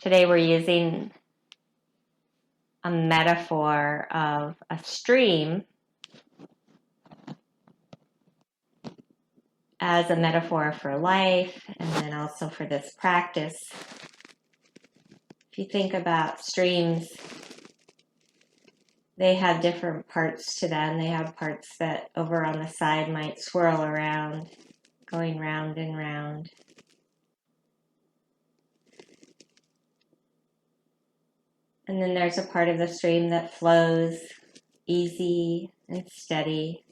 Today we're using a metaphor of a stream as a metaphor for life, and then also for this practice. If you think about streams, they have different parts to them. They have parts that over on the side might swirl around, going round and round. And then there's a part of the stream that flows easy and steady.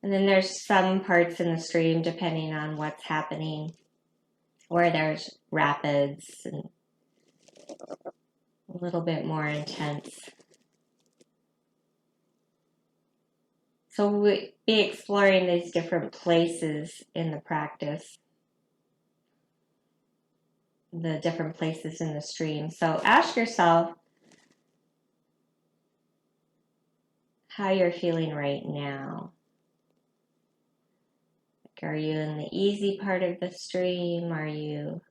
And then there's some parts in the stream, depending on what's happening, where there's rapids and a little bit more intense. So we'll be exploring these different places in the practice, the different places in the stream. So ask yourself how you're feeling right now. Are you in the easy part of the stream? Are you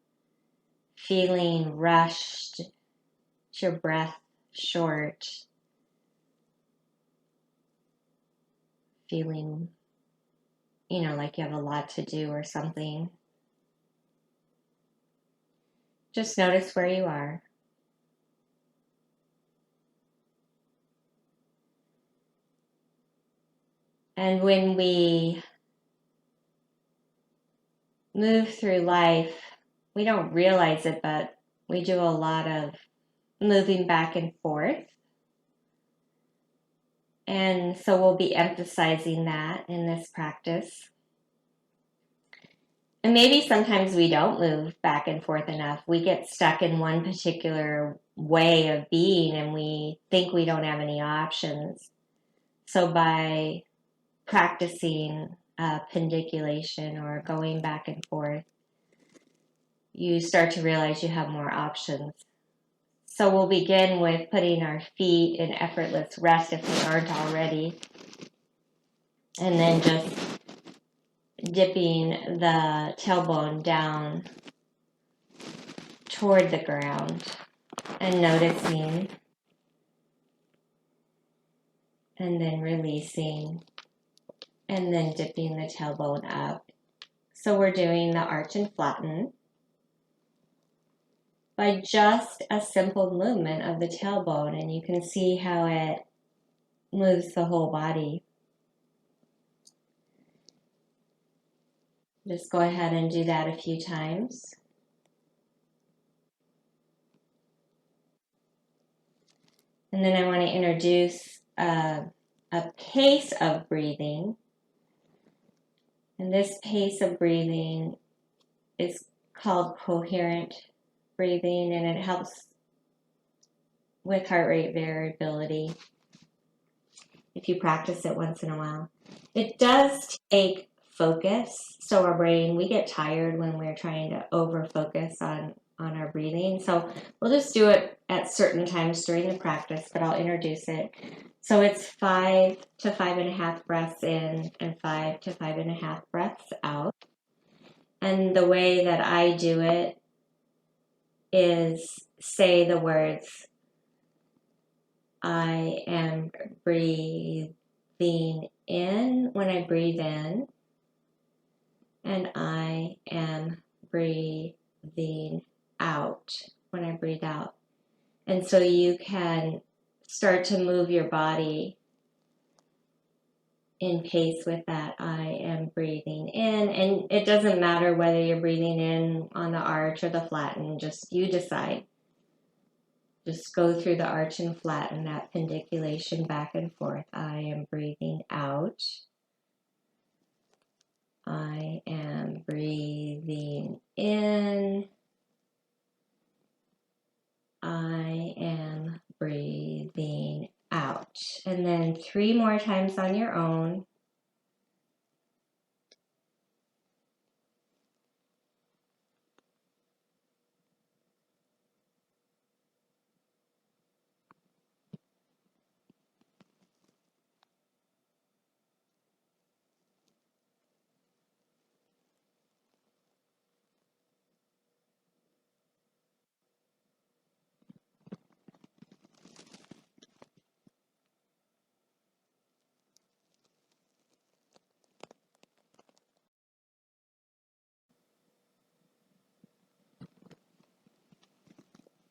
feeling rushed? Is your breath short? Feeling, like you have a lot to do or something. Just notice where you are. And when we move through life, we don't realize it, but we do a lot of moving back and forth. And so we'll be emphasizing that in this practice. And maybe sometimes we don't move back and forth enough. We get stuck in one particular way of being and we think we don't have any options. So by practicing pendiculation or going back and forth, you start to realize you have more options. So we'll begin with putting our feet in effortless rest if they aren't already. And then just dipping the tailbone down toward the ground and noticing. And then releasing. And then dipping the tailbone up. So we're doing the arch and flatten by just a simple movement of the tailbone, and you can see how it moves the whole body. Just go ahead and do that a few times. And then I want to introduce a pace of breathing. And this pace of breathing is called Coherent Breathing, and it helps with heart rate variability if you practice it once in a while. It does take focus. So our brain, we get tired when we're trying to over-focus on our breathing. So we'll just do it at certain times during the practice, but I'll introduce it. So it's 5 to 5.5 breaths in and 5 to 5.5 breaths out. And the way that I do it is say the words, I am breathing in when I breathe in, and I am breathing out when I breathe out. And so you can start to move your body in pace with that. I am breathing in, and it doesn't matter whether you're breathing in on the arch or the flatten, just you decide. Just go through the arch and flatten, that pendiculation back and forth. I am breathing out. I am breathing in. I am breathing out. And then 3 more times on your own.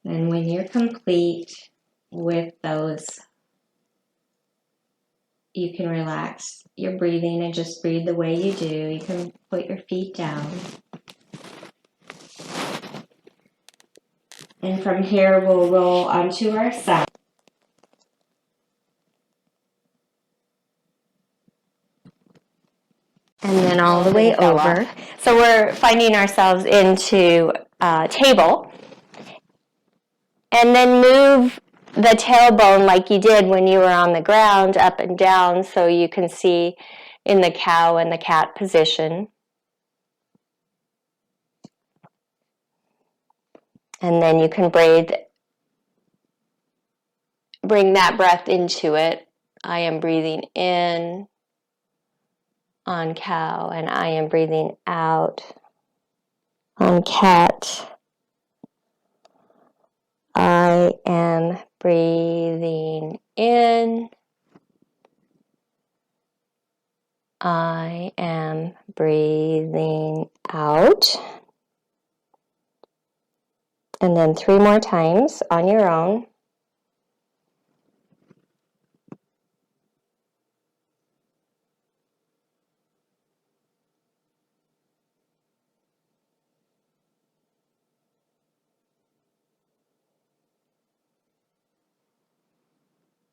And when you're complete with those, you can relax your breathing and just breathe the way you do. You can put your feet down. And from here, we'll roll onto our side. And then all the way over. So we're finding ourselves into table. And then move the tailbone like you did when you were on the ground up and down so you can see in the cow and the cat position. And then you can bring that breath into it. I am breathing in on cow, and I am breathing out on cat. I am breathing in. I am breathing out. And then 3 more times on your own.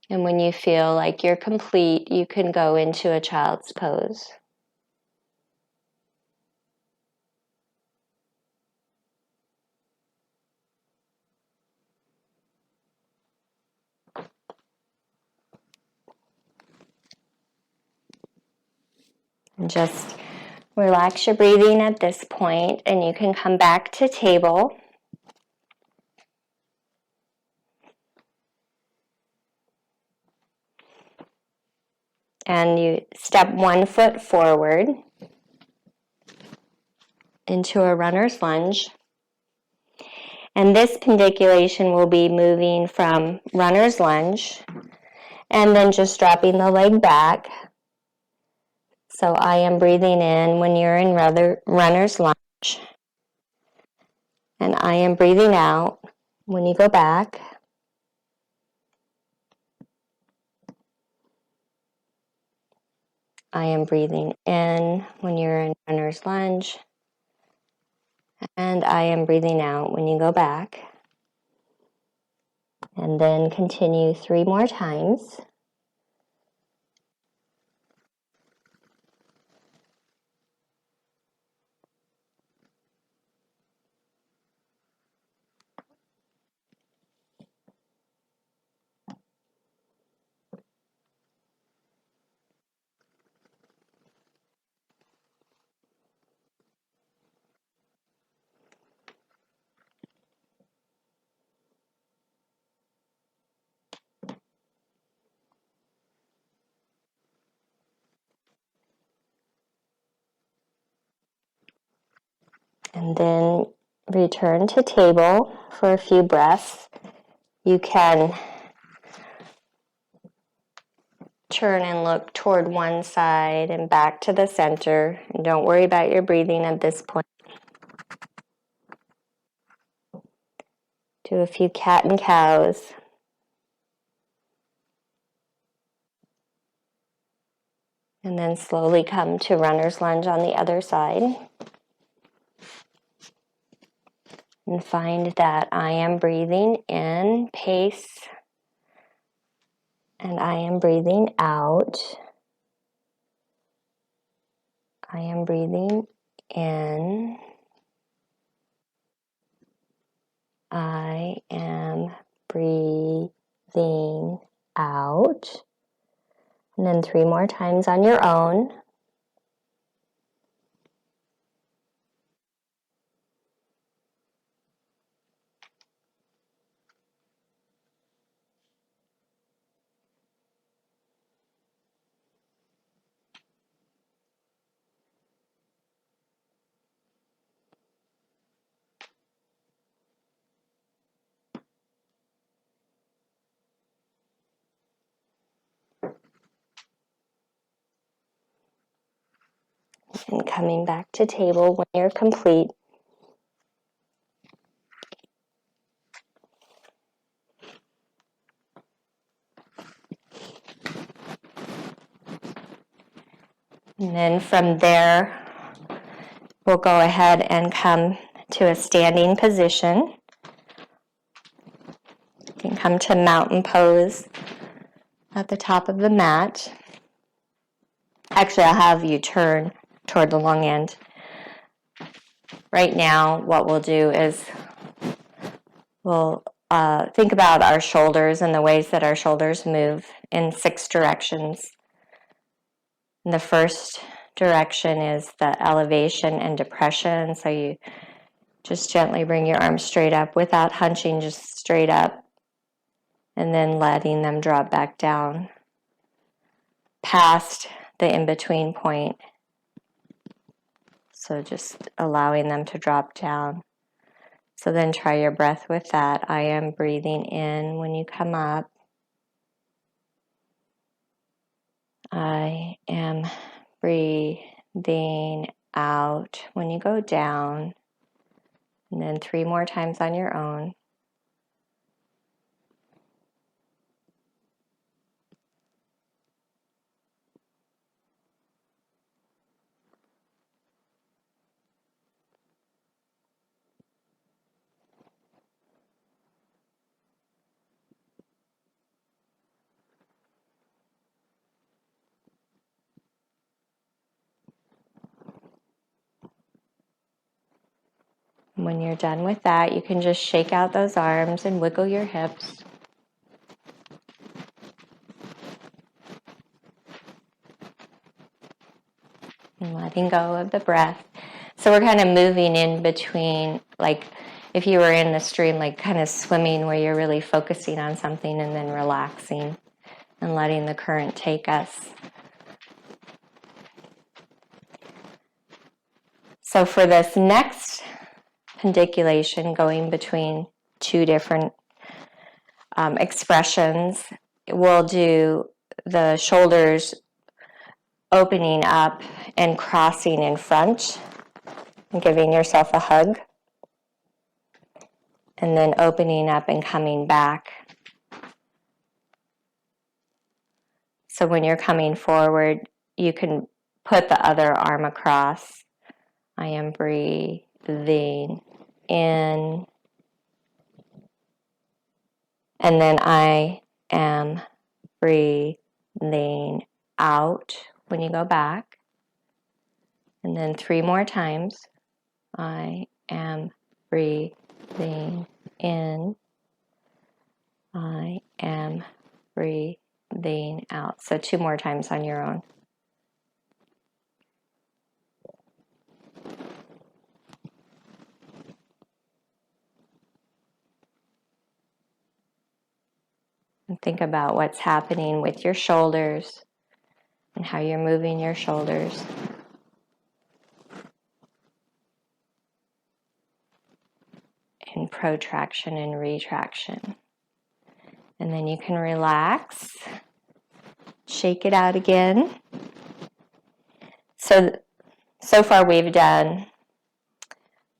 And when you feel like you're complete, you can go into a child's pose. And just relax your breathing at this point, and you can come back to table. And you step 1 foot forward into a runner's lunge. And this pendiculation will be moving from runner's lunge and then just dropping the leg back. So I am breathing in when you're in runner's lunge. And I am breathing out when you go back. I am breathing in when you're in runner's lunge. And I am breathing out when you go back. And then continue 3 more times. And then return to table for a few breaths. You can turn and look toward one side and back to the center. And don't worry about your breathing at this point. Do a few cat and cows. And then slowly come to runner's lunge on the other side. And find that I am breathing in pace. And I am breathing out. I am breathing in. I am breathing out. And then 3 more times on your own. And coming back to table when you're complete. And then from there, we'll go ahead and come to a standing position. You can come to mountain pose at the top of the mat. Actually, I'll have you turn toward the long end. Right now, what we'll do is we'll think about our shoulders and the ways that our shoulders move in 6 directions. And the first direction is the elevation and depression. So you just gently bring your arms straight up without hunching, just straight up, and then letting them drop back down past the in-between point. So just allowing them to drop down. So then try your breath with that. I am breathing in when you come up. I am breathing out when you go down. And then 3 more times on your own. When you're done with that, you can just shake out those arms and wiggle your hips. And letting go of the breath. So we're kind of moving in between, like if you were in the stream, like kind of swimming where you're really focusing on something and then relaxing and letting the current take us. So for this next pendiculation, going between 2 different expressions, we'll do the shoulders opening up and crossing in front and giving yourself a hug, and then opening up and coming back. So when you're coming forward, you can put the other arm across. I am breathing in, and then I am breathing out when you go back. And then 3 more times. I am breathing in. I am breathing out. So 2 more times on your own. And think about what's happening with your shoulders and how you're moving your shoulders. In protraction and retraction. And then you can relax, shake it out again. So far we've done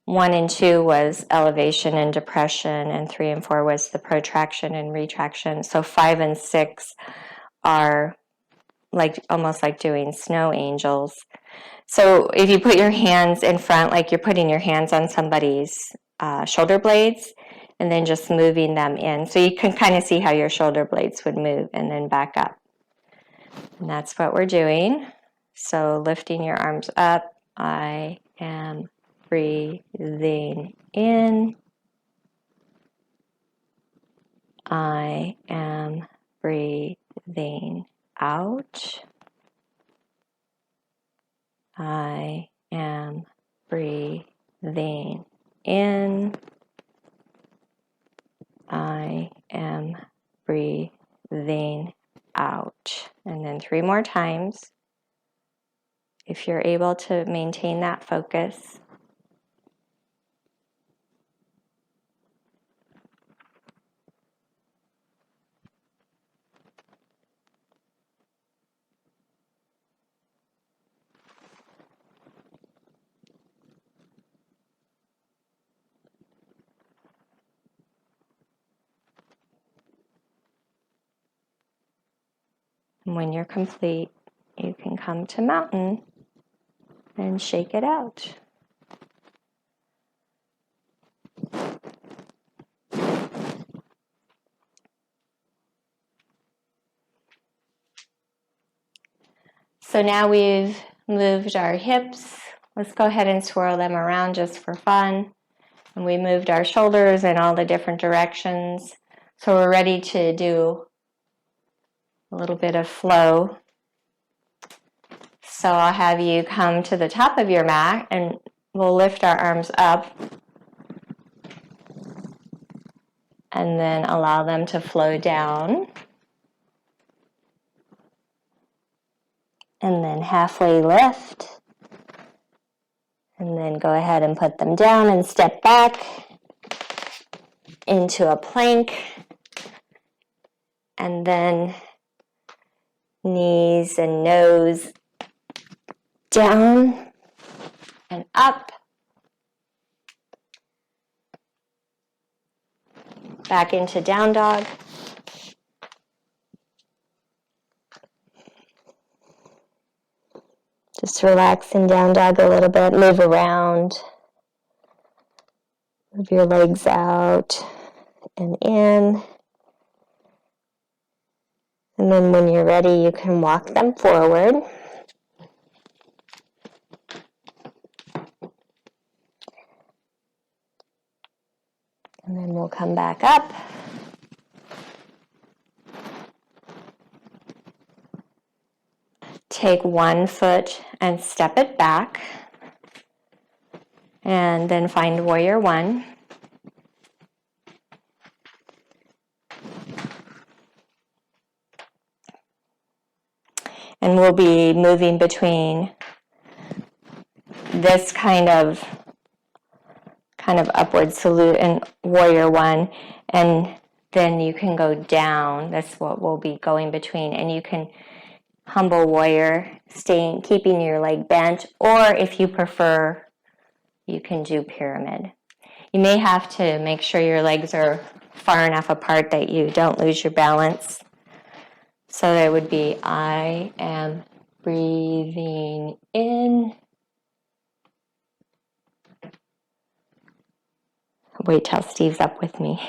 1 and 2 was elevation and depression, and 3 and 4 was the protraction and retraction. So 5 and 6 are like almost like doing snow angels. So if you put your hands in front, like you're putting your hands on somebody's shoulder blades, and then just moving them in. So you can kind of see how your shoulder blades would move and then back up. And that's what we're doing. So lifting your arms up, I am breathing in. I am breathing out. I am breathing in. I am breathing out. And then 3 more times. If you're able to maintain that focus. And when you're complete, you can come to mountain. and shake it out. So now we've moved our hips. Let's go ahead and swirl them around just for fun. And we moved our shoulders in all the different directions. So we're ready to do a little bit of flow. So I'll have you come to the top of your mat and we'll lift our arms up and then allow them to flow down. And then halfway lift. And then go ahead and put them down and step back into a plank. And then knees and nose down and up. Back into down dog. Just relax in down dog a little bit. Move around. Move your legs out and in. And then when you're ready, you can walk them forward. And then we'll come back up. Take one foot and step it back. And then find warrior one. And we'll be moving between this kind of upward salute and warrior one, and then you can go down. That's what we'll be going between, and you can humble warrior, keeping your leg bent, or if you prefer, you can do pyramid. You may have to make sure your legs are far enough apart that you don't lose your balance. So there would be, I am breathing in. Wait till Steve's up with me.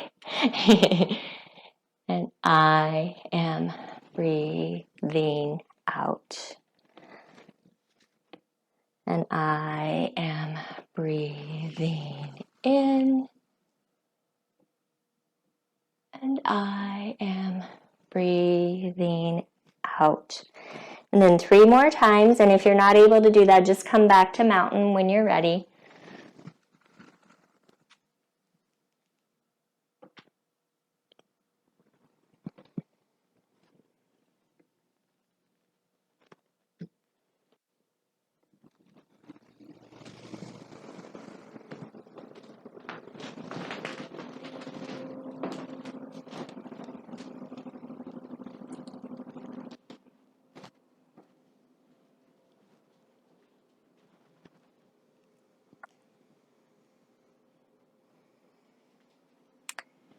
And I am breathing out. And I am breathing in. And I am breathing out. And then 3 more times. And if you're not able to do that, just come back to mountain when you're ready.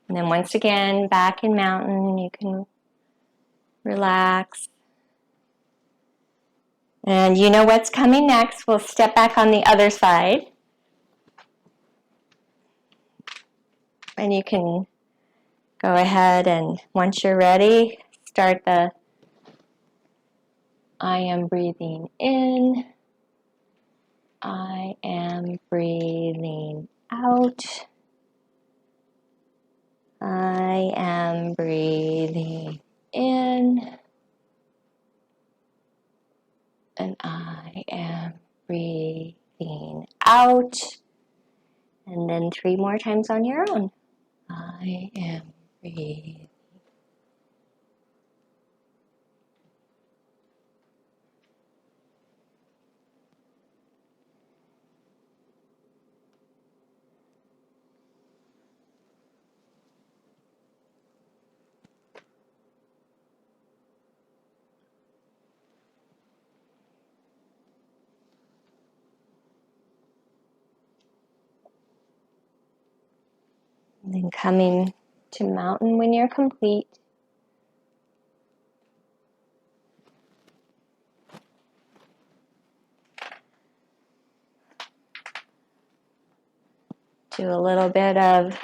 And then once again, back in mountain, you can relax. And you know what's coming next. We'll step back on the other side. And you can go ahead and once you're ready, start the I am breathing in. I am breathing out. I am breathing in. And I am breathing out. And then 3 more times on your own. I am breathing. And then coming to mountain when you're complete. Do a little bit of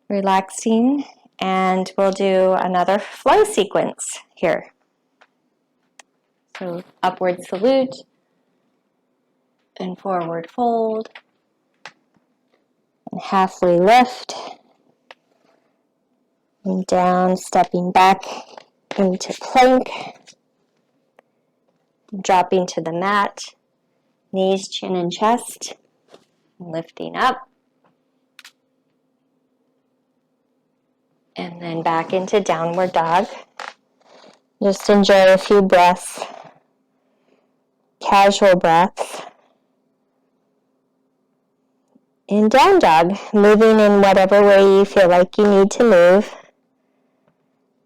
relaxing, and we'll do another flow sequence here. So upward salute and forward fold and halfway lift and down, stepping back into plank, dropping to the mat, knees, chin, and chest, lifting up, and then back into downward dog. Just enjoy a few breaths, casual breaths. In down dog, moving in whatever way you feel like you need to move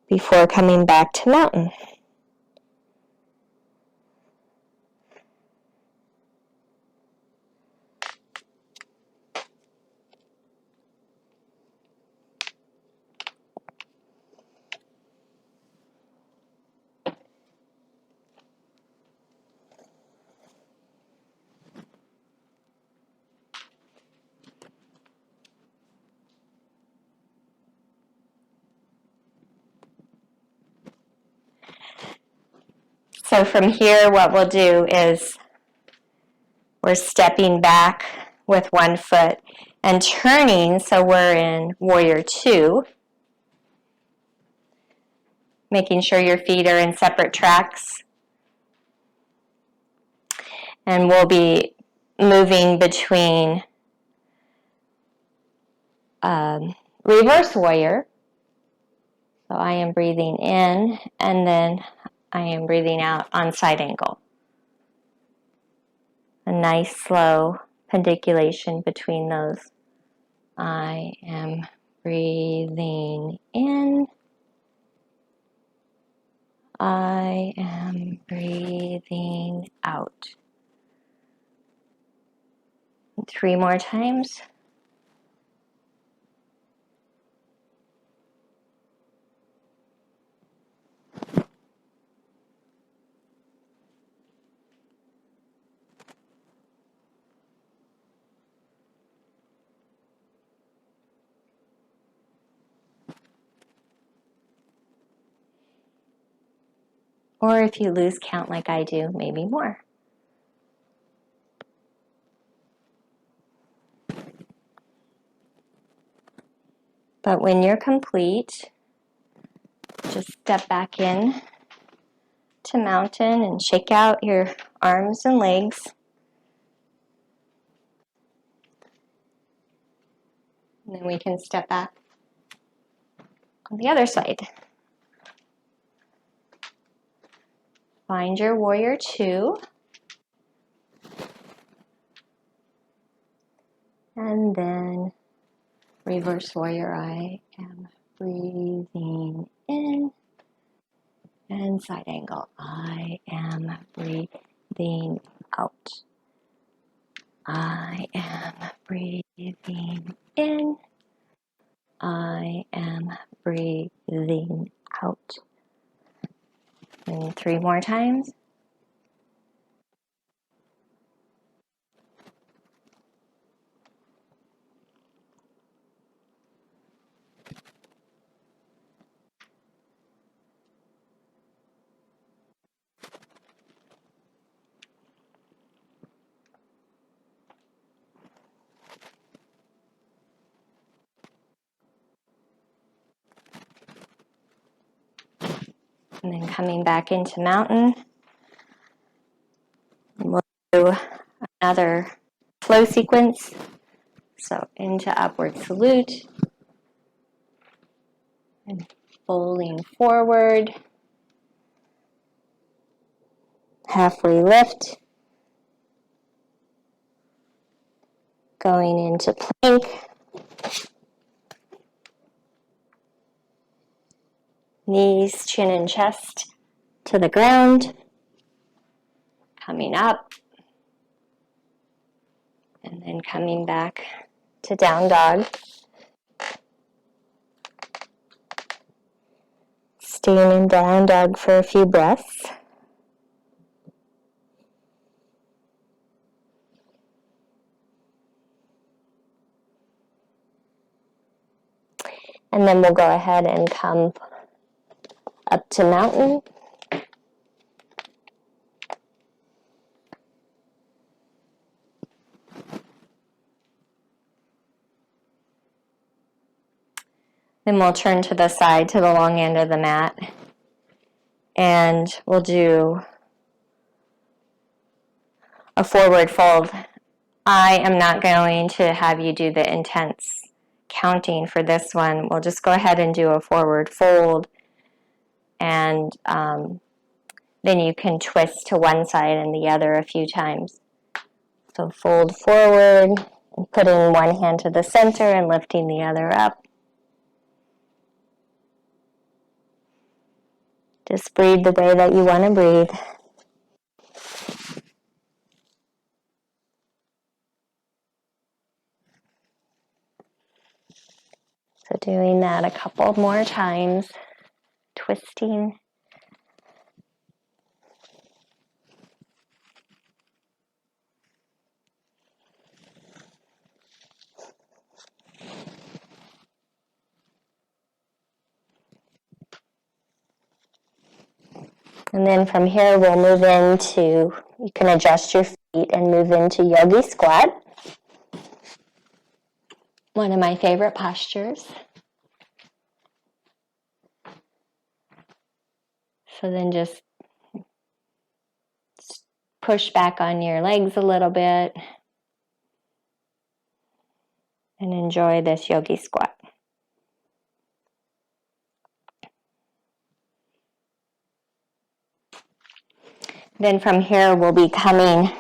before coming back to mountain. So from here, what we'll do is we're stepping back with one foot and turning, so we're in Warrior Two, making sure your feet are in separate tracks. And we'll be moving between reverse warrior. So I am breathing in, and then I am breathing out on side angle. A nice slow pendiculation between those. I am breathing in. I am breathing out. 3 more times. Or if you lose count like I do, maybe more. But when you're complete, just step back in to mountain and shake out your arms and legs. And then we can step back on the other side. Find your Warrior Two. And then reverse warrior. I am breathing in. And side angle. I am breathing out. I am breathing in. I am breathing out. And 3 more times. And then coming back into mountain. And we'll do another flow sequence. So into upward salute. And folding forward. Halfway lift. Going into plank. Knees, chin, and chest to the ground. Coming up. And then coming back to down dog. Staying in down dog for a few breaths. And then we'll go ahead and come up to mountain. Then we'll turn to the side, to the long end of the mat. And we'll do a forward fold. I am not going to have you do the intense counting for this one. We'll just go ahead and do a forward fold. And then you can twist to one side and the other a few times. So fold forward, putting one hand to the center and lifting the other up. Just breathe the way that you want to breathe. So doing that a couple more times, twisting. And then from here we'll move into, you can adjust your feet and move into yogi squat. One of my favorite postures. So then just push back on your legs a little bit and enjoy this yogi squat. Then from here we'll be coming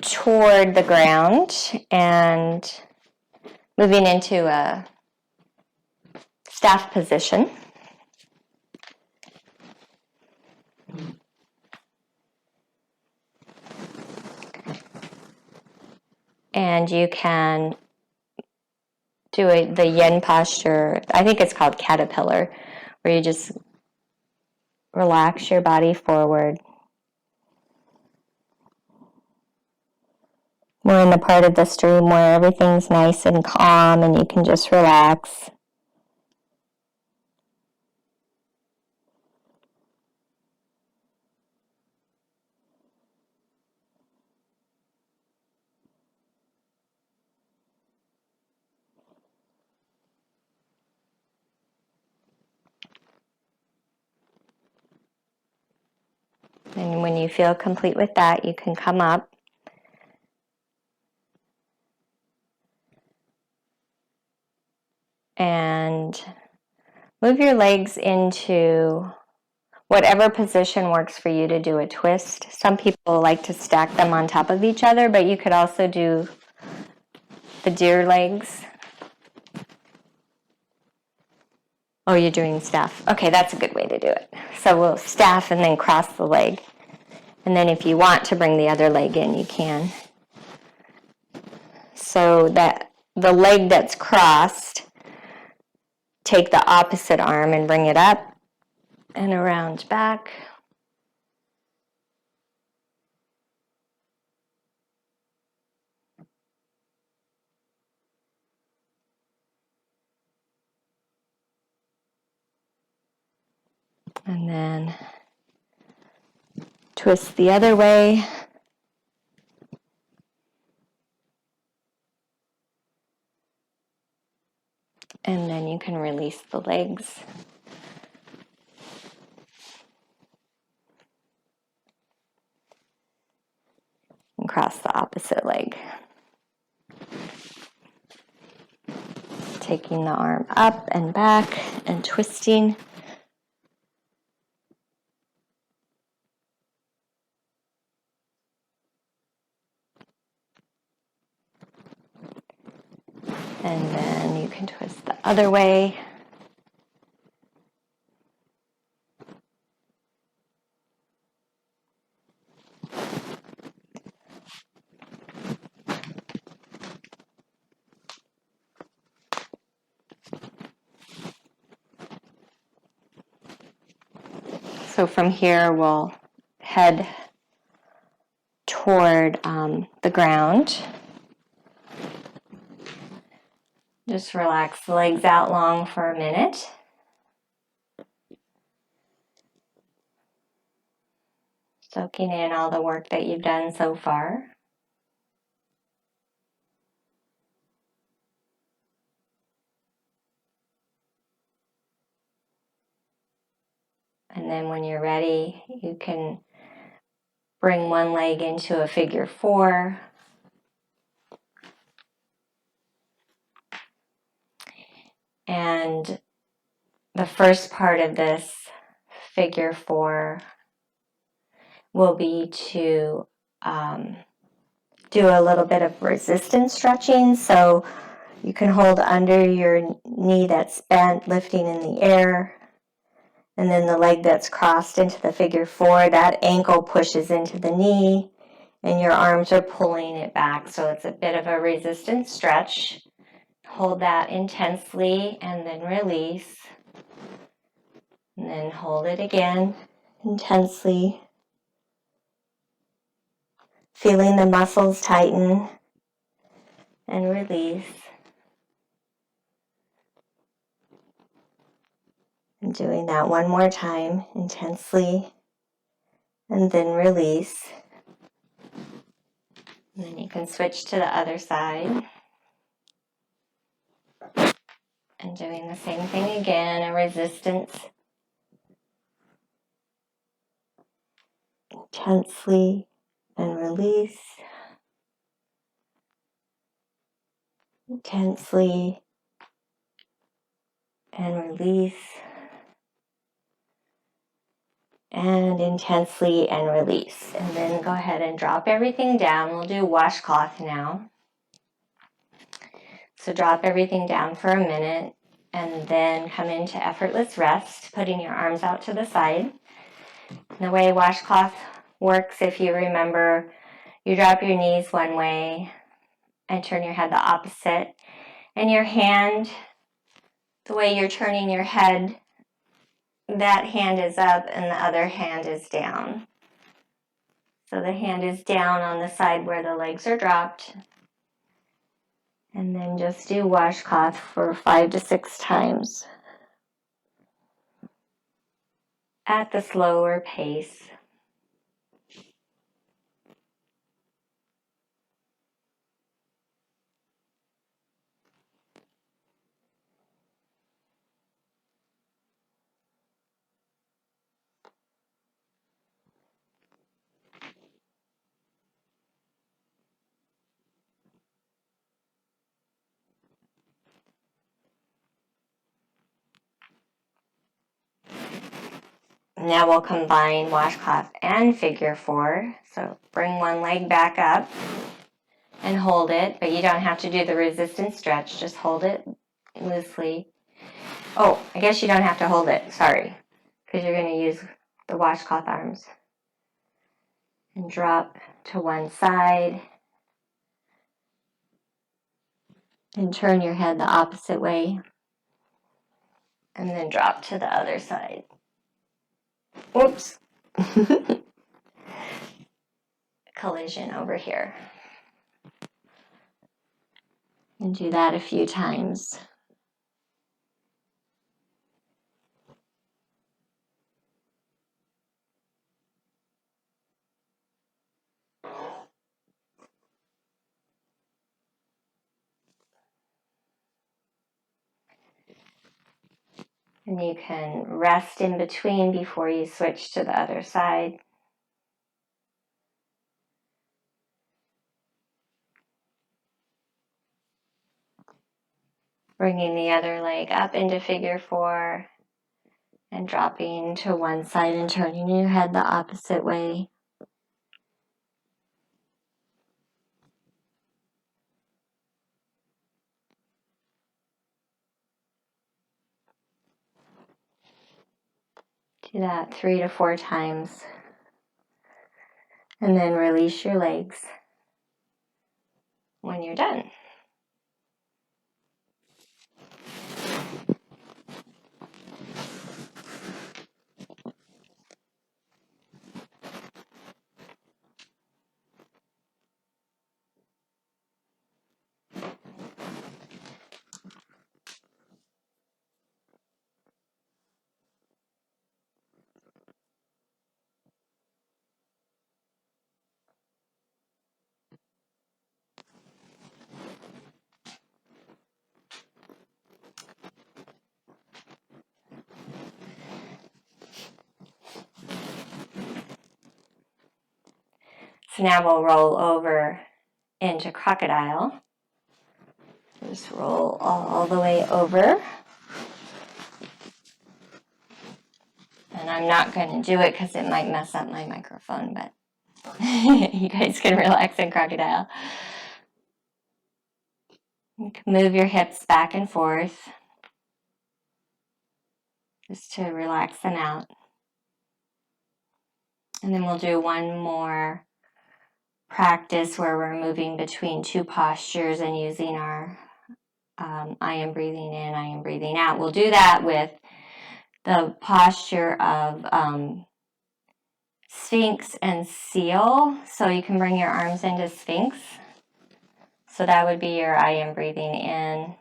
toward the ground and moving into a staff position. And you can do the yin posture. I think it's called caterpillar, where you just relax your body forward. We're in the part of the stream where everything's nice and calm and you can just relax. And when you feel complete with that, you can come up and move your legs into whatever position works for you to do a twist. Some people like to stack them on top of each other, but you could also do the deer legs. Oh, you're doing staff. Okay, that's a good way to do it. So we'll staff and then cross the leg. And then if you want to bring the other leg in, you can. So that the leg that's crossed, take the opposite arm and bring it up and around back. And then twist the other way. And then you can release the legs. And cross the opposite leg. Taking the arm up and back and twisting. And then you can twist the other way. So from here, we'll head toward the ground. Just relax the legs out long for a minute. Soaking in all the work that you've done so far. And then when you're ready, you can bring one leg into a figure 4. And the first part of this figure 4 will be to do a little bit of resistance stretching. So you can hold under your knee that's bent, lifting in the air. And then the leg that's crossed into the figure 4, that ankle pushes into the knee and your arms are pulling it back. So it's a bit of a resistance stretch. Hold that intensely and then release. And then hold it again intensely. Feeling the muscles tighten and release. And doing that one more time intensely and then release. And then you can switch to the other side. And doing the same thing again, a resistance. Intensely and release. Intensely and release. And intensely and release. And then go ahead and drop everything down. We'll do washcloth now. So drop everything down for a minute and then come into effortless rest, putting your arms out to the side. And the way washcloth works, if you remember, you drop your knees one way and turn your head the opposite. And your hand, the way you're turning your head, that hand is up and the other hand is down. So the hand is down on the side where the legs are dropped. And then just do washcloth for 5 to 6 times at the slower pace. Now we'll combine washcloth and figure 4. So bring one leg back up and hold it, but you don't have to do the resistance stretch. Just hold it loosely. Oh, I guess you don't have to hold it, sorry, because you're going to use the washcloth arms. And drop to one side. And turn your head the opposite way. And then drop to the other side. Oops. Collision over here. And do that a few times. And you can rest in between before you switch to the other side. Bringing the other leg up into figure 4 and dropping to one side and turning your head the opposite way. Do that 3 to 4 times. And then release your legs when you're done. now we'll roll over into Crocodile. Just roll all the way over. And I'm not going to do it because it might mess up my microphone, but you guys can relax in Crocodile. You can move your hips back and forth just to relax them out. And then we'll do one more practice where we're moving between two postures and using our I am breathing in, I am breathing out. We'll do that with the posture of Sphinx and Seal. So you can bring your arms into Sphinx. So that would be your I am breathing in.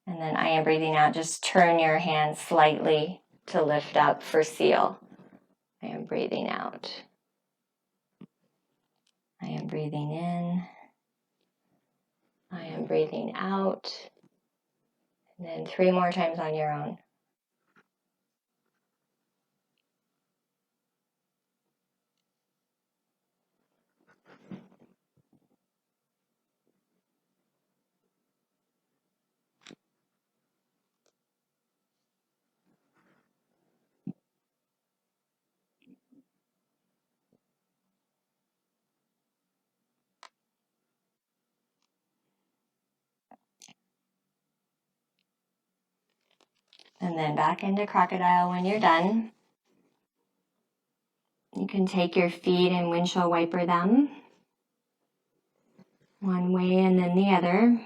And then I am breathing out. Just turn your hands slightly to lift up for Seal. I am breathing out. I am breathing in. I am breathing out. And then 3 more times on your own. And then back into Crocodile when you're done. You can take your feet and windshield wiper them one way and then the other.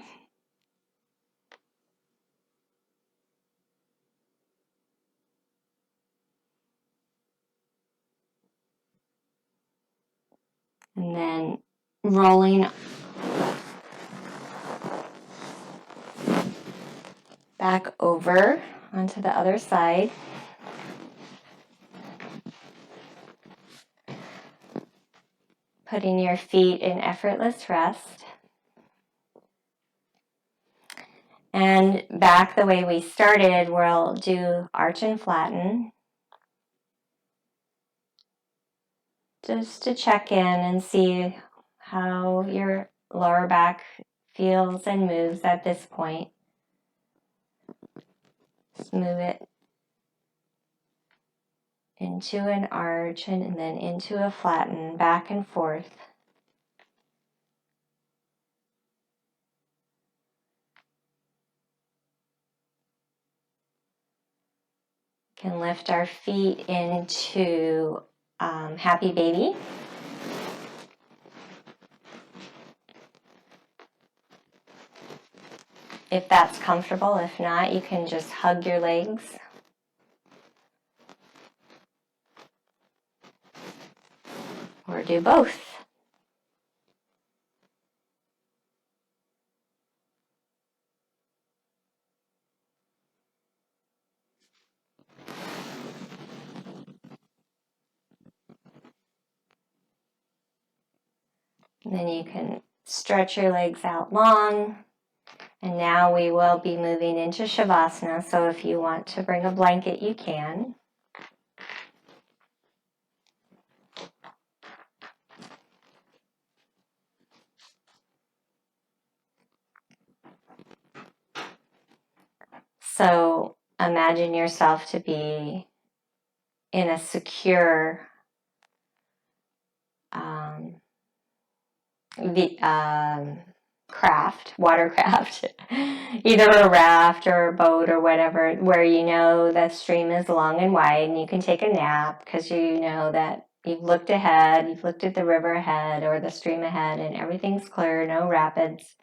And then rolling back over onto the other side. Putting your feet in effortless rest. And back the way we started, we'll do arch and flatten. Just to check in and see how your lower back feels and moves at this point. Just move it into an arch and then into a flatten, back and forth. Can lift our feet into happy baby. If that's comfortable. If not, you can just hug your legs. Or do both. And then you can stretch your legs out long. And now we will be moving into Shavasana. So if you want to bring a blanket, you can. So imagine yourself to be in a secure watercraft, either a raft or a boat or whatever, where you know the stream is long and wide and you can take a nap because you know that you've looked ahead, you've looked at the river ahead or the stream ahead and everything's clear, no rapids.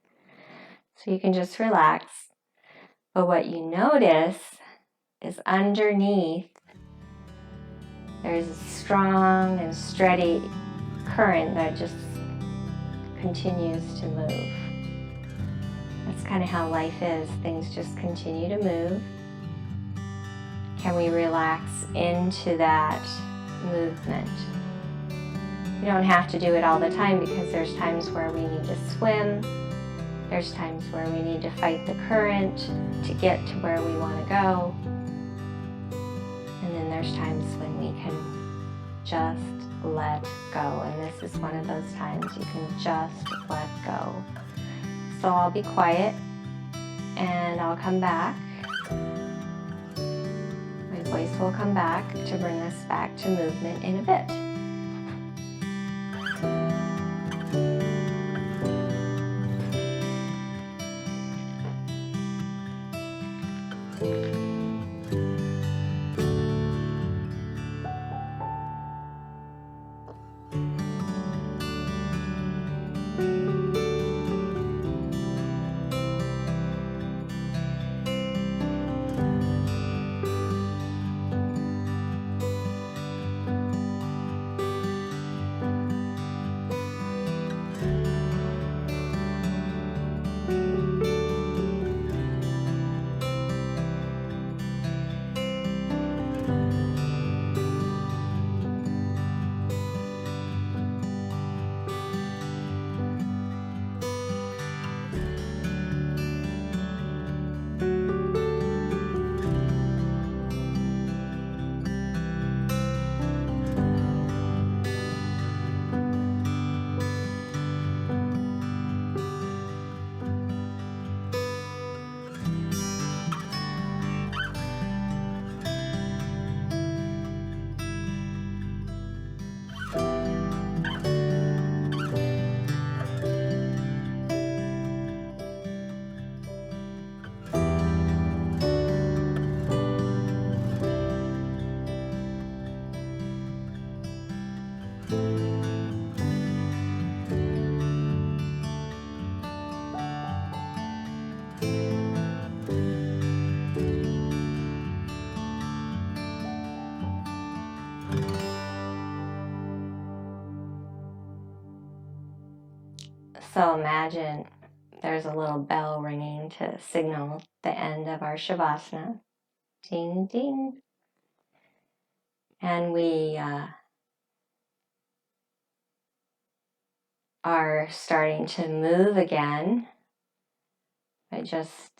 So you can just relax. But what you notice is underneath there's a strong and steady current that just continues to move. That's kind of how life is. Things just continue to move. Can we relax into that movement? You don't have to do it all the time because there's times where we need to swim. There's times where we need to fight the current to get to where we want to go. And then there's times when we can just let go. And this is one of those times you can just let go. So I'll be quiet and I'll come back. My voice will come back to bring us back to movement in a bit. So imagine there's a little bell ringing to signal the end of our Shavasana. Ding, ding. And we are starting to move again by just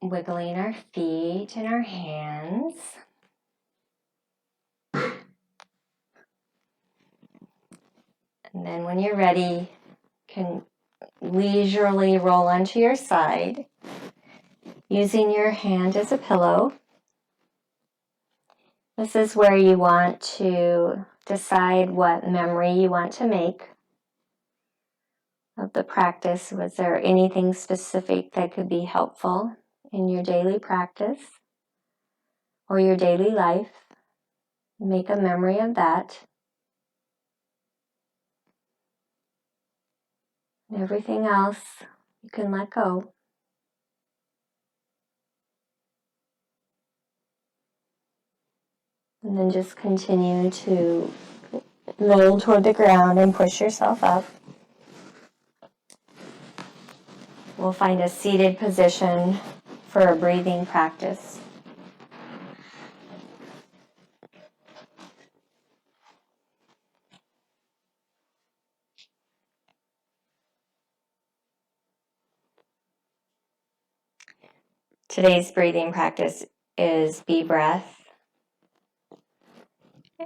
wiggling our feet and our hands. And then when you're ready, you can leisurely roll onto your side, using your hand as a pillow. This is where you want to decide what memory you want to make of the practice. Was there anything specific that could be helpful in your daily practice or your daily life? Make a memory of that. And everything else you can let go. And then just continue to roll toward the ground and push yourself up. We'll find a seated position for a breathing practice. Today's breathing practice is Be Breath.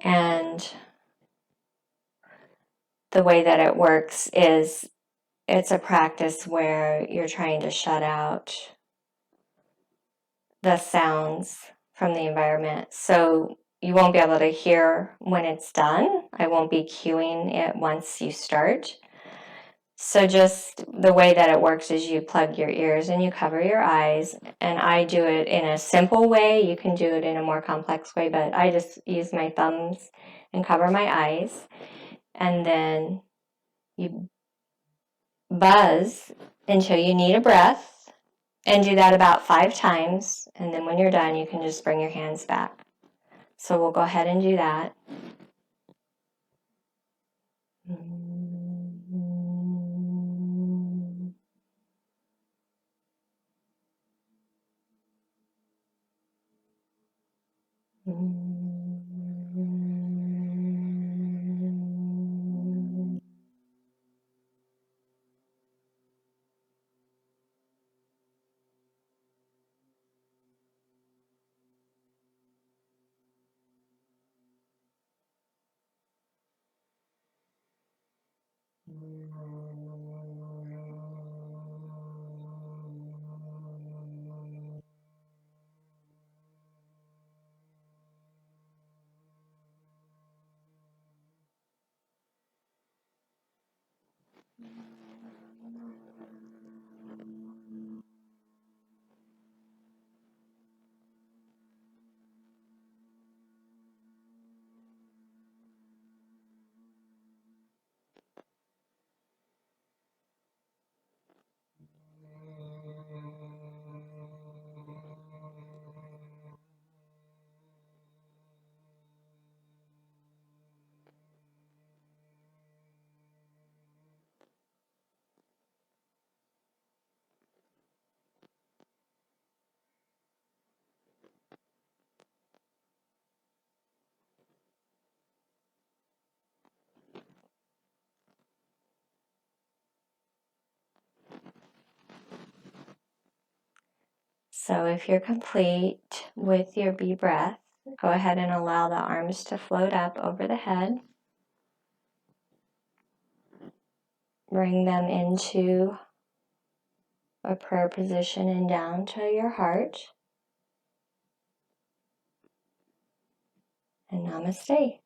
And the way that it works is it's a practice where you're trying to shut out the sounds from the environment. So you won't be able to hear when it's done. I won't be cueing it once you start. So just the way that it works is you plug your ears and you cover your eyes. And I do it in a simple way. You can do it in a more complex way, but I just use my thumbs and cover my eyes. And then you buzz until you need a breath, and do that about 5 times. And then when you're done, you can just bring your hands back. So we'll go ahead and do that. So if you're complete with your B breath, go ahead and allow the arms to float up over the head. Bring them into a prayer position and down to your heart. And namaste.